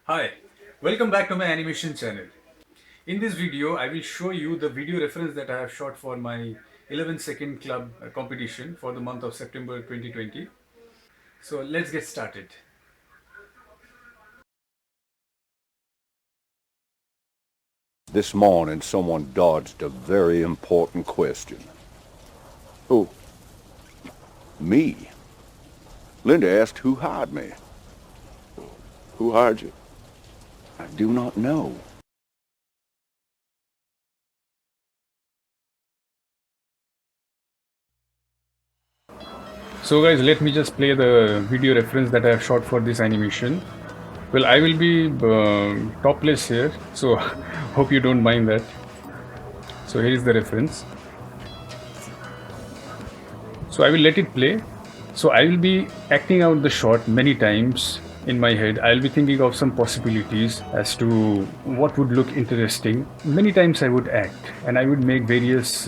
Hi, welcome back to my animation channel. In this video, I will show you the video reference that I have shot for my 11-second club competition for the month of September 2020. So let's get started. This morning, someone dodged a very important question. Oh, me? Linda asked who hired me. Who hired you? I do not know. So guys, let me just play the video reference that I have shot for this animation. Well, I will be topless here, so hope you don't mind that. So here is the reference. So I will let it play. So I will be acting out the shot many times in my head. I'll be thinking of some possibilities as to what would look interesting. Many times I would act and I would make various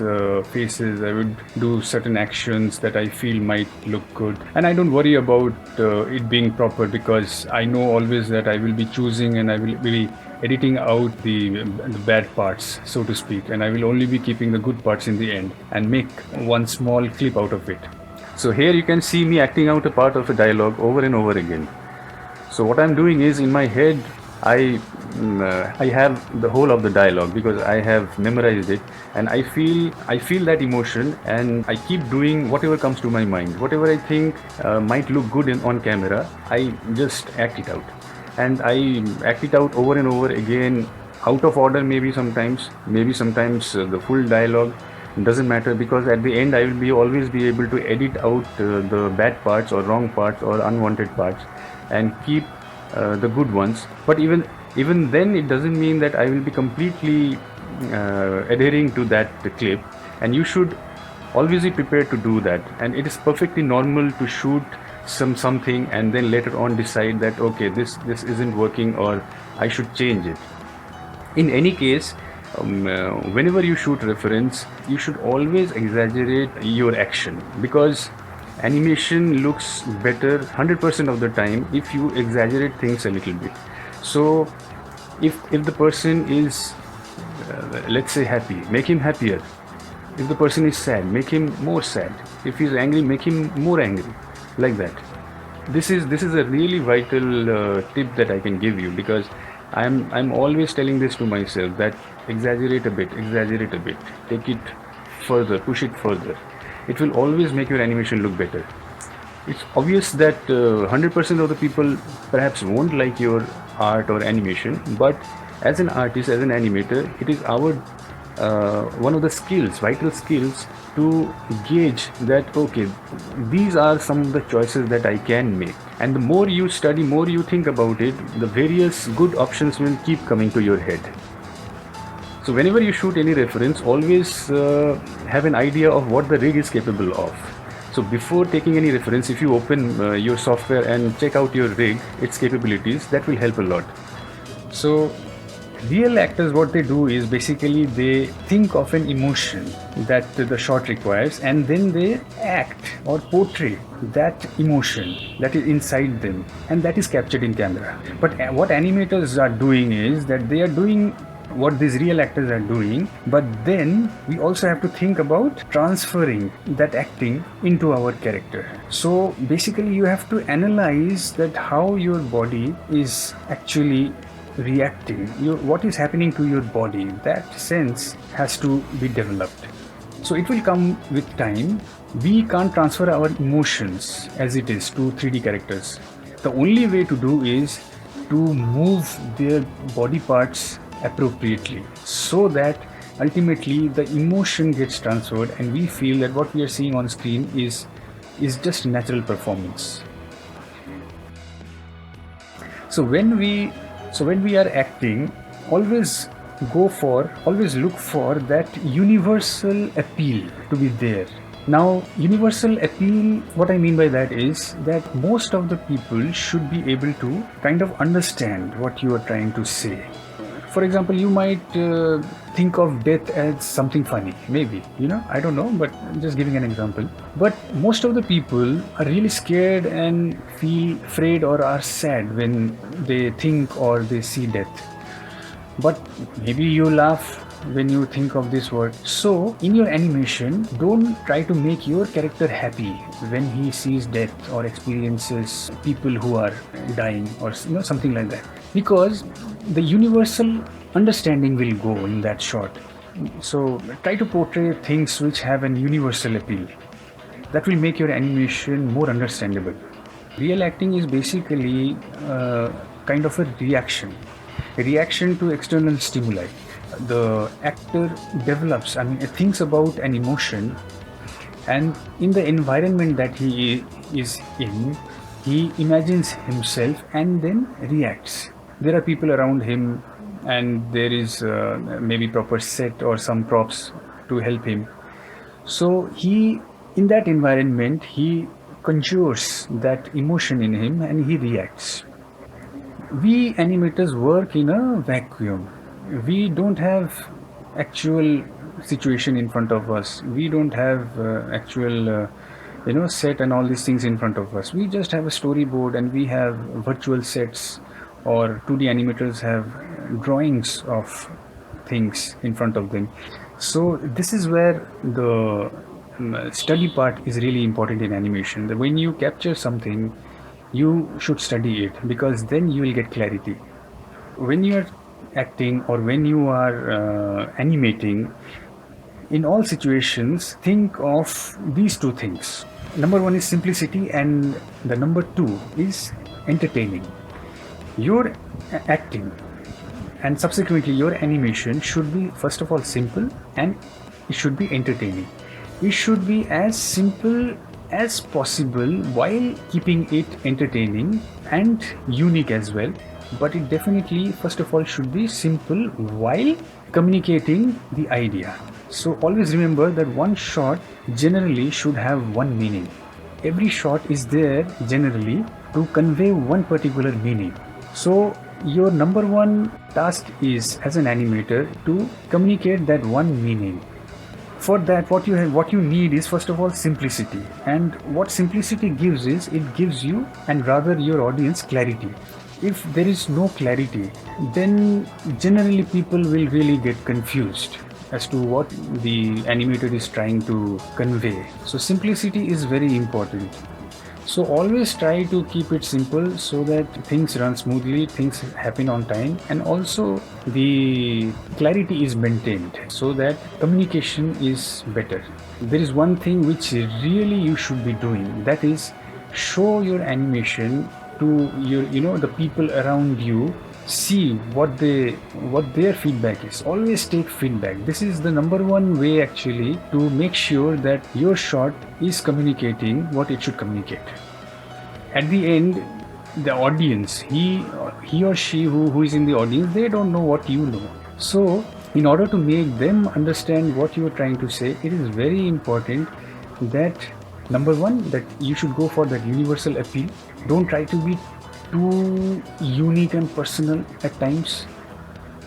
faces. I would do certain actions that I feel might look good. And I don't worry about it being proper because I know always that I will be choosing and I will be editing out the bad parts, so to speak, and I will only be keeping the good parts in the end and make one small clip out of it. So here you can see me acting out a part of a dialogue over and over again. So what I'm doing is in my head I have the whole of the dialogue because I have memorized it, and I feel that emotion, and I keep doing whatever comes to my mind, whatever I think might look good on camera. I just act it out, and I act it out over and over again, out of order, maybe sometimes the full dialogue doesn't matter, because at the end I will be always be able to edit out the bad parts or wrong parts or unwanted parts and keep the good ones. But even then, it doesn't mean that I will be completely adhering to that clip, and you should always be prepared to do that. And it is perfectly normal to shoot something and then later on decide that okay, this isn't working or I should change it. In any case, whenever you shoot reference, you should always exaggerate your action, because animation looks better 100% of the time if you exaggerate things a little bit. So if the person is let's say happy, make him happier. If the person is sad, make him more sad. If he's angry, make him more angry, like that. This is a really vital tip that I can give you, because I'm always telling this to myself, that exaggerate a bit, take it further, push it further. It will always make your animation look better. It's obvious that 100% of the people perhaps won't like your art or animation, but as an artist, as an animator, it is our one of the skills, vital skills, to gauge that okay, these are some of the choices that I can make. And the more you study, more you think about it, the various good options will keep coming to your head. So whenever you shoot any reference, always have an idea of what the rig is capable of. So before taking any reference, if you open your software and check out your rig, its capabilities, that will help a lot. So real actors, what they do is basically they think of an emotion that the shot requires, and then they act or portray that emotion that is inside them, and that is captured in camera. But what animators are doing is that they are doing what these real actors are doing, but then we also have to think about transferring that acting into our character. So basically you have to analyze that how your body is actually reacting, what is happening to your body. That sense has to be developed. So it will come with time. We can't transfer our emotions as it is to 3D characters. The only way to do is to move their body parts appropriately, so that ultimately the emotion gets transferred and we feel that what we are seeing on screen is just natural performance. So when we are acting, always look for that universal appeal to be there. Now, universal appeal, what I mean by that is that most of the people should be able to kind of understand what you are trying to say. For example, you might think of death as something funny, maybe, I don't know, but I'm just giving an example. But most of the people are really scared and feel afraid or are sad when they think or they see death. But maybe you laugh when you think of this word. So, in your animation, don't try to make your character happy when he sees death or experiences people who are dying or something like that, because the universal understanding will go in that shot. So, try to portray things which have an universal appeal. That will make your animation more understandable. Real acting is basically kind of a reaction to external stimuli. The actor develops, thinks about an emotion, and in the environment that he is in, he imagines himself and then reacts. There are people around him, and there is maybe proper set or some props to help him. So he, in that environment, he conjures that emotion in him and he reacts. We animators work in a vacuum. We don't have actual situation in front of us. We don't have actual set and all these things in front of us. We just have a storyboard and we have virtual sets, or 2D animators have drawings of things in front of them. So this is where the study part is really important in animation. That when you capture something, you should study it, because then you will get clarity. When you are acting or when you are animating, in all situations, think of these two things. Number one is simplicity, and the number two is entertaining. Your acting and subsequently your animation should be, first of all, simple, and it should be entertaining. It should be as simple as possible while keeping it entertaining and unique as well. But it definitely, first of all, should be simple while communicating the idea. So always remember that one shot generally should have one meaning. Every shot is there generally to convey one particular meaning. So your number one task is, as an animator, to communicate that one meaning. For that, what you need is, first of all, simplicity. And what simplicity gives is, it gives you, and rather your audience, clarity. If there is no clarity, then generally people will really get confused as to what the animator is trying to convey. So simplicity is very important. So always try to keep it simple so that things run smoothly, things happen on time, and also the clarity is maintained so that communication is better. There is one thing which really you should be doing, that is show your animation to your the people around you, see what their feedback is. Always take feedback. This is the number one way actually to make sure that your shot is communicating what it should communicate. At the end, the audience, he or she who is in the audience, they don't know what you know. So in order to make them understand what you are trying to say, it is very important that, number one, that you should go for that universal appeal. Don't try to be too unique and personal at times.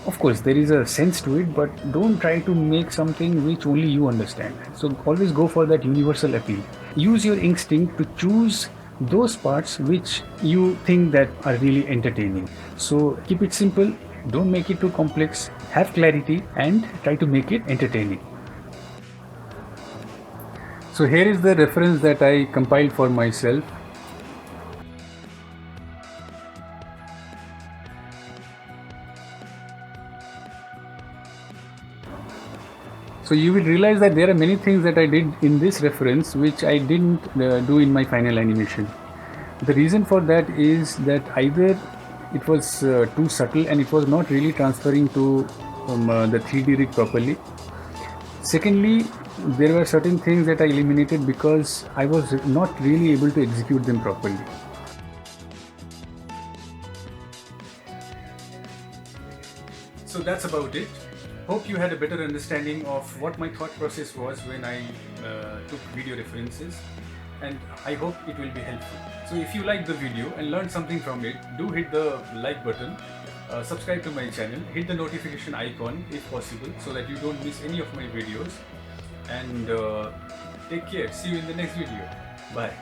Of course, there is a sense to it, but don't try to make something which only you understand. So always go for that universal appeal. Use your instinct to choose those parts which you think that are really entertaining. So keep it simple, don't make it too complex, have clarity, and try to make it entertaining. So here is the reference that I compiled for myself. So you will realize that there are many things that I did in this reference which I didn't do in my final animation. The reason for that is that either it was too subtle and it was not really transferring to the 3D rig properly. Secondly, there were certain things that I eliminated because I was not really able to execute them properly. So that's about it. Hope you had a better understanding of what my thought process was when I took video references, and I hope it will be helpful. So if you liked the video and learned something from it, do hit the like button subscribe to my channel, hit the notification icon if possible so that you don't miss any of my videos, and take care. See you in the next video. Bye.